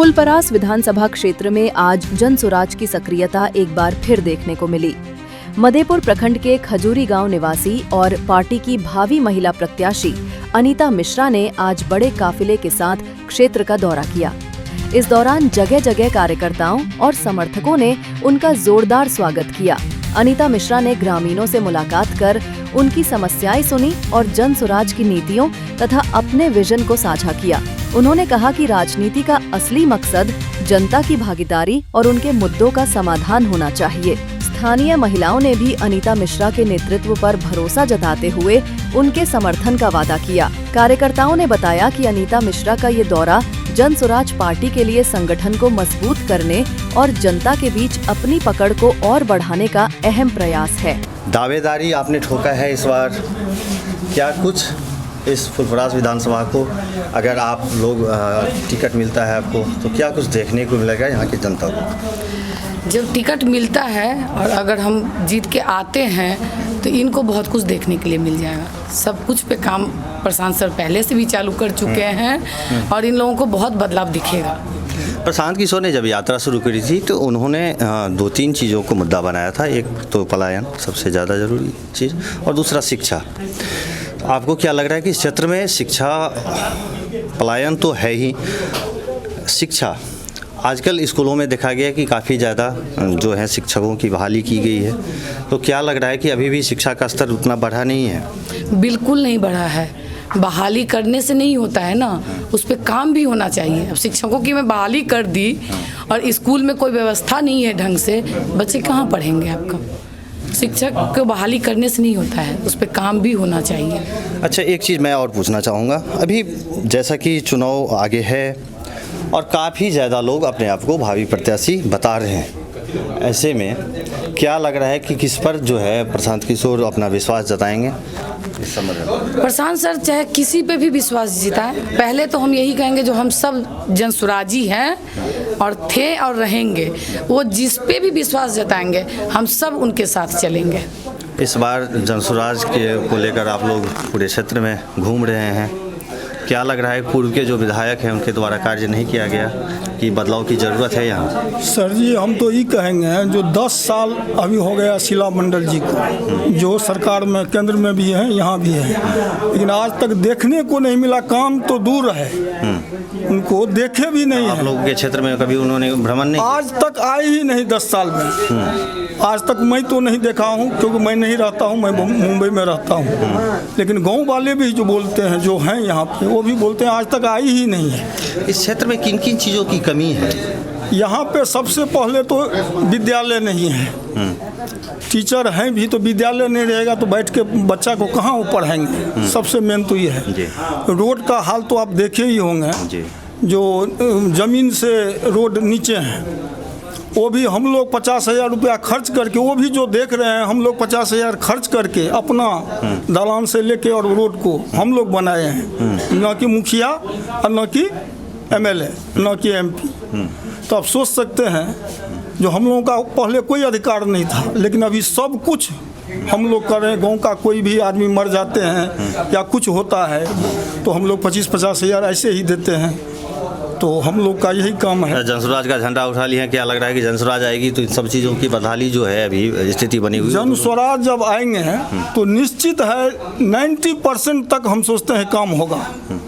फुलपरास विधानसभा क्षेत्र में आज जनसुराज की सक्रियता एक बार फिर देखने को मिली। मधेपुर प्रखंड के खजूरी गांव निवासी और पार्टी की भावी महिला प्रत्याशी अनीता मिश्रा ने आज बड़े काफिले के साथ क्षेत्र का दौरा किया। इस दौरान जगह जगह कार्यकर्ताओं और समर्थकों ने उनका जोरदार स्वागत किया। अनीता मिश्रा ने ग्रामीणों से मुलाकात कर उनकी समस्याएं सुनी और जनसुराज की नीतियों तथा अपने विजन को साझा किया। उन्होंने कहा कि राजनीति का असली मकसद जनता की भागीदारी और उनके मुद्दों का समाधान होना चाहिए। स्थानीय महिलाओं ने भी अनीता मिश्रा के नेतृत्व पर भरोसा जताते हुए उनके समर्थन का वादा किया। कार्यकर्ताओं ने बताया कि अनीता मिश्रा का ये दौरा जनसुराज पार्टी के लिए संगठन को मजबूत करने और जनता के बीच अपनी पकड़ को और बढ़ाने का अहम प्रयास है। दावेदारी आपने ठोका है इस बार, क्या कुछ इस फुलपरास विधानसभा को अगर आप लोग टिकट मिलता है आपको तो क्या कुछ देखने को मिलेगा यहाँ की जनता को? जब टिकट मिलता है और अगर हम जीत के आते हैं तो इनको बहुत कुछ देखने के लिए मिल जाएगा। सब कुछ पे काम प्रशांत सर पहले से भी चालू कर चुके हैं और इन लोगों को बहुत बदलाव दिखेगा। प्रशांत किशोर ने जब यात्रा शुरू करी थी तो उन्होंने 2-3 चीज़ों को मुद्दा बनाया था। एक तो पलायन सबसे ज़्यादा ज़रूरी चीज़ और दूसरा शिक्षा। आपको क्या लग रहा है कि इस क्षेत्र में शिक्षा, पलायन तो है ही, शिक्षा आजकल स्कूलों में देखा गया कि काफ़ी ज़्यादा जो है शिक्षकों की बहाली की गई है, तो क्या लग रहा है कि अभी भी शिक्षा का स्तर उतना बढ़ा नहीं है? बिल्कुल नहीं बढ़ा है। बहाली करने से नहीं होता है ना, उस पर काम भी होना चाहिए। अब शिक्षकों की मैं बहाली कर दी और स्कूल में कोई व्यवस्था नहीं है ढंग से, बच्चे कहाँ पढ़ेंगे? आपका शिक्षक को बहाली करने से नहीं होता है, उस पर काम भी होना चाहिए। अच्छा, एक चीज़ मैं और पूछना चाहूँगा। अभी जैसा कि चुनाव आगे है और काफ़ी ज़्यादा लोग अपने आप को भावी प्रत्याशी बता रहे हैं, ऐसे में क्या लग रहा है कि किस पर जो है प्रशांत किशोर अपना विश्वास जताएंगे इस संबंध में? प्रशांत सर चाहे किसी पे भी विश्वास जिताए, पहले तो हम यही कहेंगे जो हम सब जनसुराजी हैं और थे और रहेंगे, वो जिस पे भी विश्वास जताएंगे हम सब उनके साथ चलेंगे। इस बार जनसुराज को लेकर आप लोग पूरे क्षेत्र में घूम रहे हैं, क्या लग रहा है पूर्व के जो विधायक हैं उनके द्वारा कार्य नहीं किया गया कि बदलाव की ज़रूरत है यहाँ? सर जी, हम तो ये कहेंगे जो 10 साल अभी हो गया शीला मंडल जी को, जो सरकार में केंद्र में भी है यहाँ भी है, लेकिन आज तक देखने को नहीं मिला। काम तो दूर है, उनको देखे भी नहीं आप है। लोगों के क्षेत्र में कभी उन्होंने भ्रमण नहीं? आज तक आए ही नहीं 10 साल में। आज तक मैं तो नहीं देखा हूँ क्योंकि मैं नहीं रहता हूँ, मैं मुंबई में रहता हूँ, लेकिन गाँव वाले भी जो बोलते हैं, जो हैं यहाँ पे, वो भी बोलते हैं आज तक आई ही नहीं है। इस क्षेत्र में किन किन चीज़ों की कमी है? यहाँ पे सबसे पहले तो विद्यालय नहीं है। टीचर हैं भी तो विद्यालय नहीं रहेगा तो बैठ के बच्चा को कहाँ वो पढ़ाएंगे? सबसे मेन तो ये है। रोड का हाल तो आप देखे ही होंगे, जो ज़मीन से रोड नीचे हैं, वो भी हम लोग 50,000 रुपया खर्च करके, वो भी जो देख रहे हैं हम लोग 50,000 खर्च करके अपना दालान से लेके और रोड को हम लोग बनाए हैं, न कि मुखिया और न कि MLA, न कि MP। तो आप सोच सकते हैं जो हम लोगों का पहले कोई अधिकार नहीं था, लेकिन अभी सब कुछ हम लोग कर रहे हैं। गाँव का कोई भी आदमी मर जाते हैं या कुछ होता है तो हम लोग 25-50,000 ऐसे ही देते हैं। तो हम लोग का यही काम है। जनसुराज का झंडा उठा लिया, क्या लग रहा है कि जनसुराज आएगी तो इन सब चीज़ों की बदहाली जो है अभी स्थिति बनी हुई? जनसुराज जब आएंगे तो निश्चित है 90% तक हम सोचते हैं काम होगा।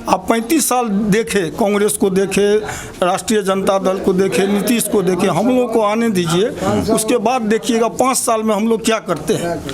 आप 35 साल देखे, कांग्रेस को देखे, राष्ट्रीय जनता दल को देखे, नीतीश को देखे, हम लोग को आने दीजिए, उसके बाद देखिएगा 5 साल में हम लोग क्या करते हैं।